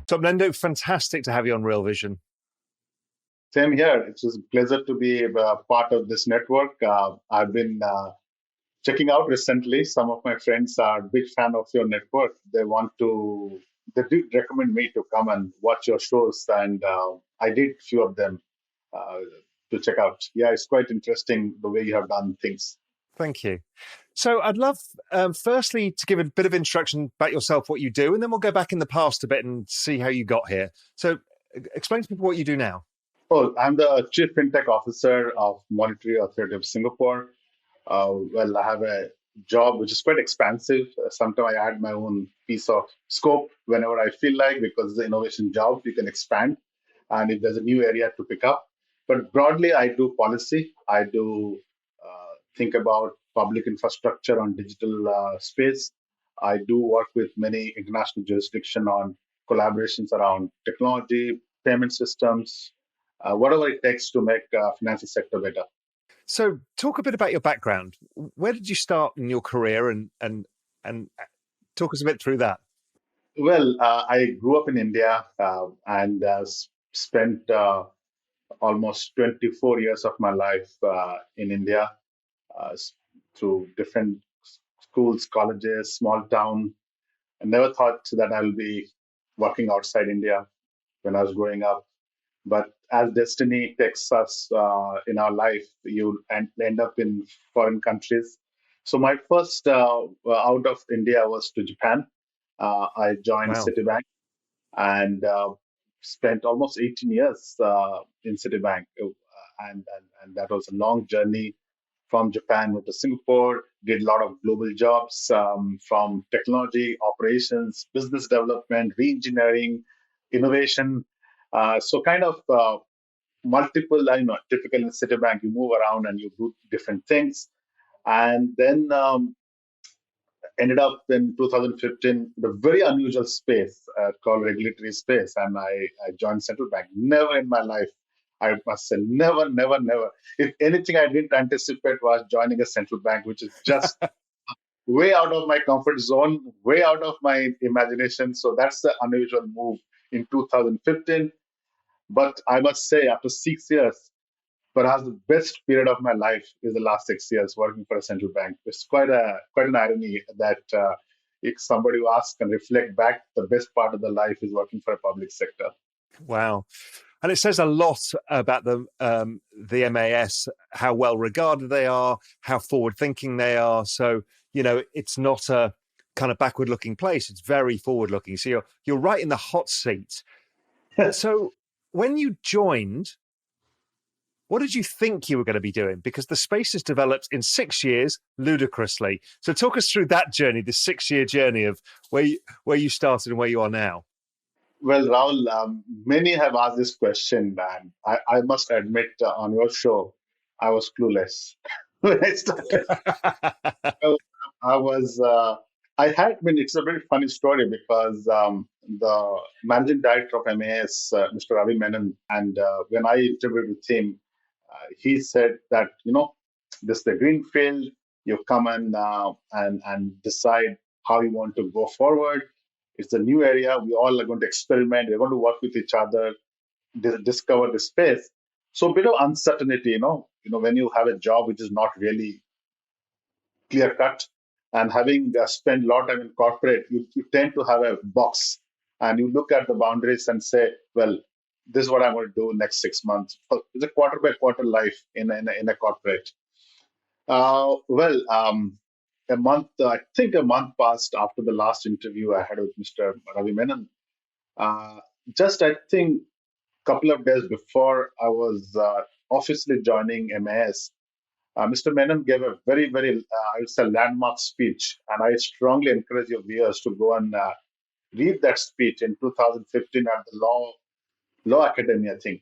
Sopnendu, fantastic to have you on Real Vision. Same here. It's just a pleasure to be a part of this network. I've been checking out recently. Some of my friends are big fan of your network. They did recommend me to come and watch your shows, and I did few of them uh, to check out. Yeah, it's quite interesting the way you have done things. Thank you. So I'd love, firstly, to give a bit of introduction about yourself, what you do, and then we'll go back in the past a bit and see how you got here. So explain to people what you do now. Oh, I'm the Chief FinTech Officer of Monetary Authority of Singapore. Well, I have a job which is quite expansive. Sometimes I add my own piece of scope whenever I feel like, because it's an innovation job, you can expand. And if there's a new area to pick up. But broadly, I do policy. I do think about public infrastructure on digital space. I do work with many international jurisdictions on collaborations around technology, payment systems, whatever it takes to make financial sector better. So talk a bit about your background. Where did you start in your career, and talk us a bit through that? Well, I grew up in India and spent almost 24 years of my life in India uh, s- through different schools, colleges, small town. I never thought that I'll be working outside India when I was growing up. But as destiny takes us in our life, you end up in foreign countries. So my first out of India was to Japan. I joined Wow. Citibank and spent almost 18 years in Citibank. And that was a long journey from Japan to Singapore, did a lot of global jobs from technology, operations, business development, re-engineering, innovation. So kind of multiple, typical in Citibank, you move around and you do different things. And then ended up in 2015 in a very unusual space called regulatory space, and I joined central bank. Never in my life, I must say, never, never, never. If anything, I didn't anticipate was joining a central bank, which is just way out of my comfort zone, way out of my imagination. So that's the unusual move in 2015. But I must say, after 6 years, perhaps the best period of my life is the last 6 years working for a central bank. It's quite an irony that if somebody who asks and reflect back, the best part of the life is working for a public sector. Wow. And it says a lot about the MAS, how well regarded they are, how forward thinking they are. So, it's not a kind of backward looking place. It's very forward looking. So you're right in the hot seat. So when you joined, what did you think you were going to be doing? Because the space has developed in 6 years ludicrously. So talk us through that journey, the 6 year journey of where you started and where you are now. Well, Raoul, many have asked this question, and I must admit on your show, I was clueless when I started. Well, I was. I had been. It's a very funny story because the managing director of MAS, Mr. Ravi Menon, and when I interviewed with him, he said that this is the green field. You come and decide how you want to go forward. It's a new area. We all are going to experiment. We're going to work with each other, discover the space. So a bit of uncertainty, when you have a job which is not really clear cut, and having spent a lot of time in corporate, you tend to have a box, and you look at the boundaries and say, well, this is what I'm going to do next 6 months. It's a quarter by quarter life in a corporate. Well, I think a month passed after the last interview I had with Mr. Ravi Menon. Uh, just, I think, couple of days before I was officially joining MAS, Mr. Menon gave a very, very, I would say, landmark speech, and I strongly encourage your viewers to go and read that speech in 2015 at the Law Academy, I think.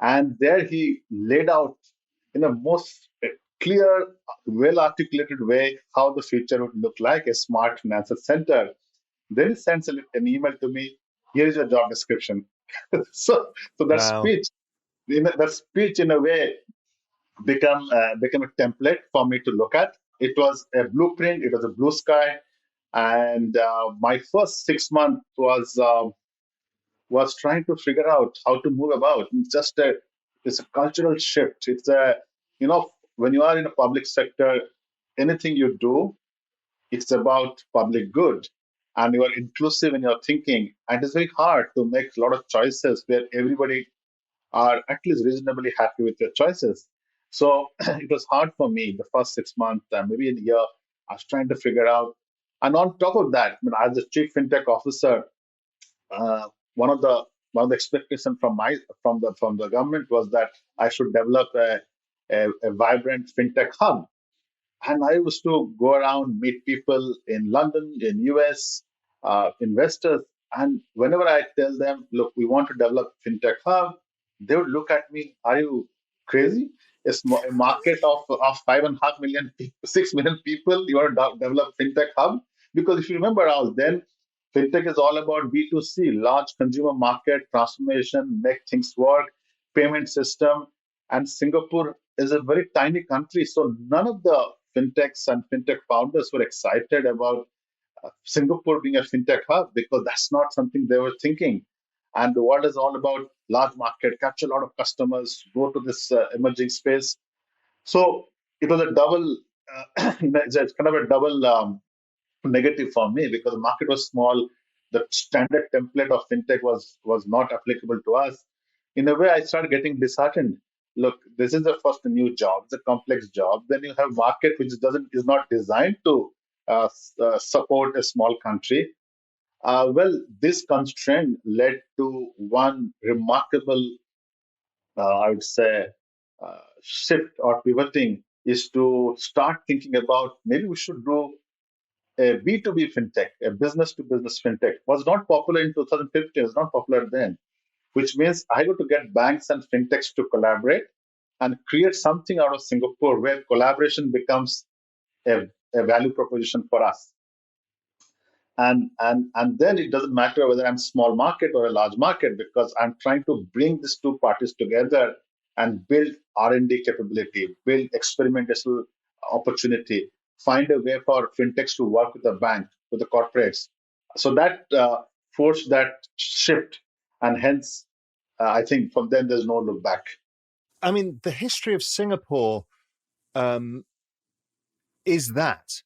And there he laid out in a most clear, well articulated way how the future would look like a smart financial center. Then he sends an email to me. Here is your job description. So Wow. that speech in a way become a template for me to look at. It was a blueprint. It was a blue sky, and my first 6 months was. was trying to figure out how to move about. It's a cultural shift. When you are in a public sector, anything you do, it's about public good, and you are inclusive in your thinking. And it's very hard to make a lot of choices where everybody are at least reasonably happy with your choices. So it was hard for me the first 6 months, maybe a year. I was trying to figure out. And on top of that, I mean, as the chief fintech officer, uh, one of the one of the expectations from the government was that I should develop a vibrant fintech hub. And I used to go around, meet people in London, in US, investors. And whenever I tell them, look, we want to develop fintech hub, they would look at me, are you crazy? A market of 5.5 million, 6 million people, you want to develop fintech hub? Because if you remember, Al, then fintech is all about B2C, large consumer market, transformation, make things work, payment system. And Singapore is a very tiny country. So none of the fintechs and fintech founders were excited about Singapore being a fintech hub because that's not something they were thinking. And the world is all about large market, capture a lot of customers, go to this emerging space. So it was a double, it's kind of a double negative for me because the market was small. The standard template of fintech was not applicable to us. In a way, I started getting disheartened. Look, this is the first new job. It's a complex job. Then you have market which doesn't is not designed to support a small country. This constraint led to one remarkable, I would say, shift or pivoting is to start thinking about maybe we should do a B2B fintech, a business to business fintech, was not popular in 2015, it was not popular then, which means I got to get banks and fintechs to collaborate and create something out of Singapore where collaboration becomes a value proposition for us. And then it doesn't matter whether I'm small market or a large market because I'm trying to bring these two parties together and build R&D capability, build experimental opportunity, find a way for fintechs to work with the bank, with the corporates. So that forced that shift, and hence I think from then there's no look back. I mean, the history of Singapore um, is that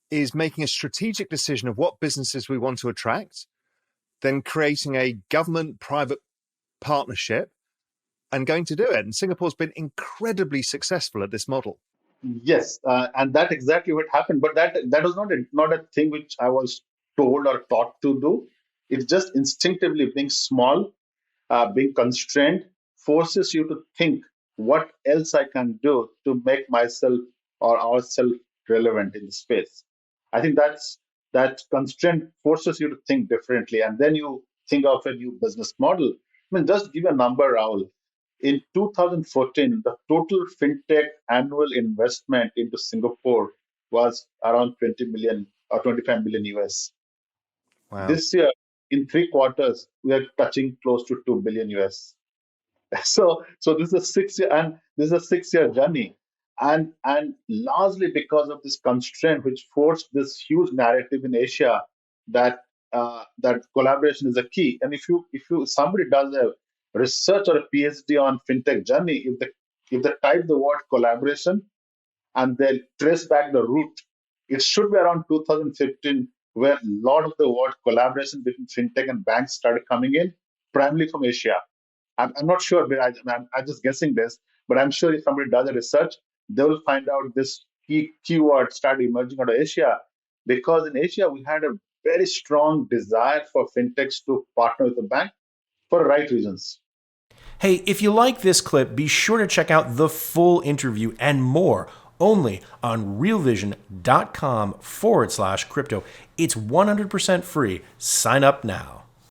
is making a strategic decision of what businesses we want to attract, then creating a government-private partnership and going to do it. And Singapore's been incredibly successful at this model. Yes, and that exactly what happened. But that was not a thing which I was told or taught to do. It's just instinctively being small, being constrained, forces you to think what else I can do to make myself or ourselves relevant in the space. I think that constraint forces you to think differently, and then you think of a new business model. I mean, just give a number, Raoul. In 2014, the total fintech annual investment into Singapore was around 20 million or 25 million US. Wow. This year, in 3 quarters, we are touching close to 2 billion US. So this is a 6 year, and this is a 6 year journey, and largely because of this constraint, which forced this huge narrative in Asia that that collaboration is a key. And if you somebody does a research or a PhD on fintech journey, if they type the word collaboration and they trace back the root, it should be around 2015 where a lot of the word collaboration between fintech and banks started coming in, primarily from Asia. I'm not sure, but I'm just guessing this, but I'm sure if somebody does a research, they will find out this keyword started emerging out of Asia, because in Asia we had a very strong desire for fintechs to partner with the bank for the right reasons. Hey, if you like this clip, be sure to check out the full interview and more only on realvision.com/crypto. It's 100% free. Sign up now.